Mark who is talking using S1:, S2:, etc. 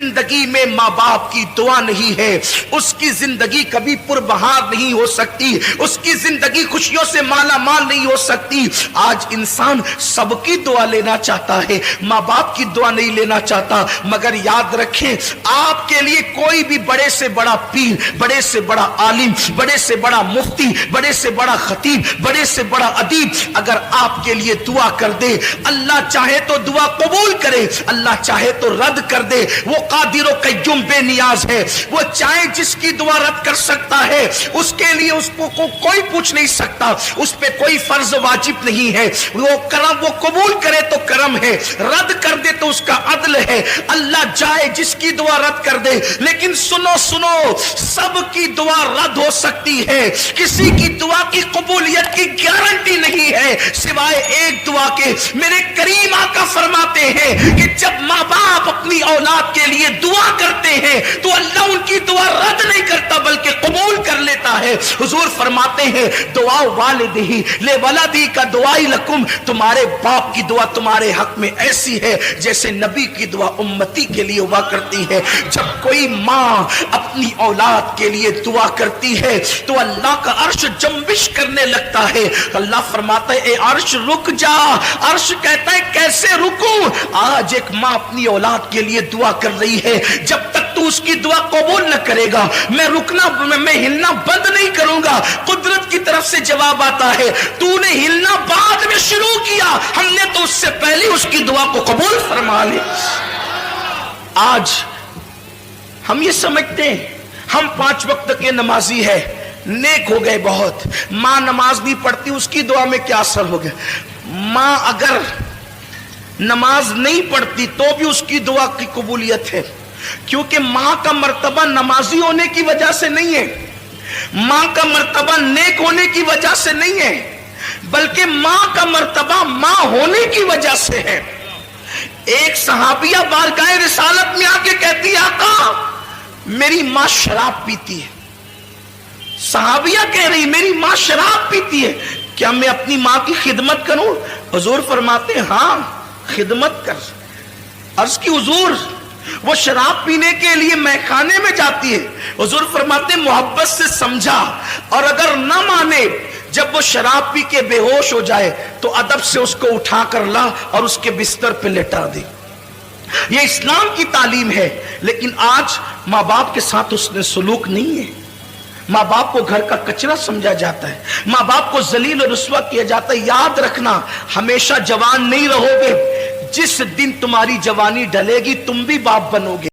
S1: زندگی میں ماں باپ کی دعا نہیں ہے اس کی زندگی کبھی پربہار نہیں ہو سکتی، اس کی زندگی خوشیوں سے مالا مال نہیں ہو سکتی۔ آج انسان سب کی دعا لینا چاہتا ہے، ماں باپ کی دعا نہیں لینا چاہتا، مگر یاد رکھیں آپ کے لیے کوئی بھی بڑے سے بڑا پیر، بڑے سے بڑا عالم، بڑے سے بڑا مفتی، بڑے سے بڑا خطیب، بڑے سے بڑا ادیب اگر آپ کے لیے دعا کر دے، اللہ چاہے تو دعا قبول کرے، اللہ چاہے تو رد کر دے۔ وہ قادر و قیوم بے نیاز ہے، وہ چاہے جس کی دعا رد کر سکتا ہے، اس کے لیے اس کو کوئی پوچھ نہیں سکتا، اس پہ کوئی فرض واجب نہیں ہے۔ وہ کرم، وہ قبول کرے تو کرم ہے، رد کر دے تو اس کا عدل ہے۔ اللہ چاہے جس کی دعا رد کر دے، لیکن سنو سب کی دعا رد ہو سکتی ہے، کسی کی دعا کی قبولیت کی گارنٹی نہیں ہے سوائے ایک دعا کے۔ میرے کریم آقا فرماتے ہیں کہ جب ماں باپ اپنی اولاد کے لیے دعا کرتے ہیں تو اللہ ان کی دعا رد نہیں کرتا بلکہ قبول کر لیتا ہے۔ حضور فرماتے ہیں دعا والدہ لولدہ کا دعائی لکم، تمہارے باپ کی دعا تمہارے حق میں ایسی ہے جیسے نبی کی دعا امتی کے لیے ہوا کرتی ہے۔ جب کوئی ماں اپنی اولاد کے لیے دعا کرتی ہے تو اللہ کا عرش جنبش کرنے لگتا ہے۔ اللہ فرماتا ہے اے عرش رک جا، عرش کہتا ہے کیسے رکوں؟ آج ایک ماں اپنی اولاد کے لیے دعا کر رہی ہے، جب تک تو اس کی دعا قبول نہ کرے گا میں ہلنا بند نہیں کروں گا۔ قدرت کی طرف سے جواب آتا ہے تو نے ہلنا بعد میں شروع کیا، ہم نے تو اس سے پہلے اس کی دعا کو قبول فرما لیا۔ آج ہم یہ سمجھتے ہیں ہم 5 وقت کے نمازی ہے، نیک ہو گئے بہت، ماں نماز نہیں پڑھتی اس کی دعا میں کیا اثر ہو گیا؟ ماں اگر نماز نہیں پڑھتی تو بھی اس کی دعا کی قبولیت ہے، کیونکہ ماں کا مرتبہ نمازی ہونے کی وجہ سے نہیں ہے، ماں کا مرتبہ نیک ہونے کی وجہ سے نہیں ہے، بلکہ ماں کا مرتبہ ماں ہونے کی وجہ سے ہے۔ ایک صحابیہ بارگاہ رسالت میں آ کے کہتی ہے آقا میری ماں شراب پیتی ہے۔ صحابیہ کہہ رہی میری ماں شراب پیتی ہے، کیا میں اپنی ماں کی خدمت کروں؟ حضور فرماتے ہیں ہاں خدمت کر۔ عرض کی حضور وہ شراب پینے کے لیے میخانے میں جاتی ہے، حضور فرماتے ہیں محبت سے سمجھا، اور اگر نہ مانے جب وہ شراب پی کے بے ہوش ہو جائے تو ادب سے اس کو اٹھا کر لا اور اس کے بستر پہ لٹا دے۔ یہ اسلام کی تعلیم ہے، لیکن آج ماں باپ کے ساتھ اس نے سلوک نہیں ہے۔ ماں باپ کو گھر کا کچرا سمجھا جاتا ہے، ماں باپ کو ذلیل و رسوا کیا جاتا ہے۔ یاد رکھنا ہمیشہ جوان نہیں رہو گے، جس دن تمہاری جوانی ڈلے گی تم بھی باپ بنو گے۔